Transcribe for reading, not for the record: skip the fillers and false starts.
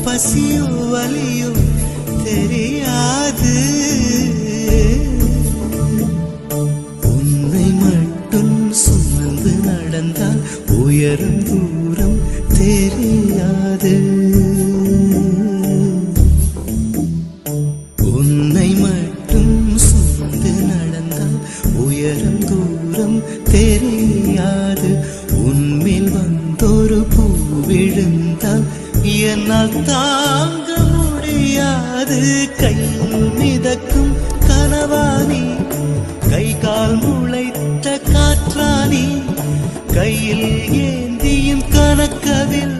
பசியோ வலியோ தெரியாது. உன்னை மட்டும் சுமந்து நடந்தால் உயரம் தூரம் தெரியாது. உன்னை மட்டும் சுமந்து நடந்தால் உயரம் தூரம் தெரியாது. உன்மேல் வந்தொரு பூ விழுந்தால் என்னால் தாங்க முடியாது. கையில் மிதக்கும் கனவானி, கை கால் முளைத்த காற்றானி, கையில் ஏந்தியும் கணக்கதில்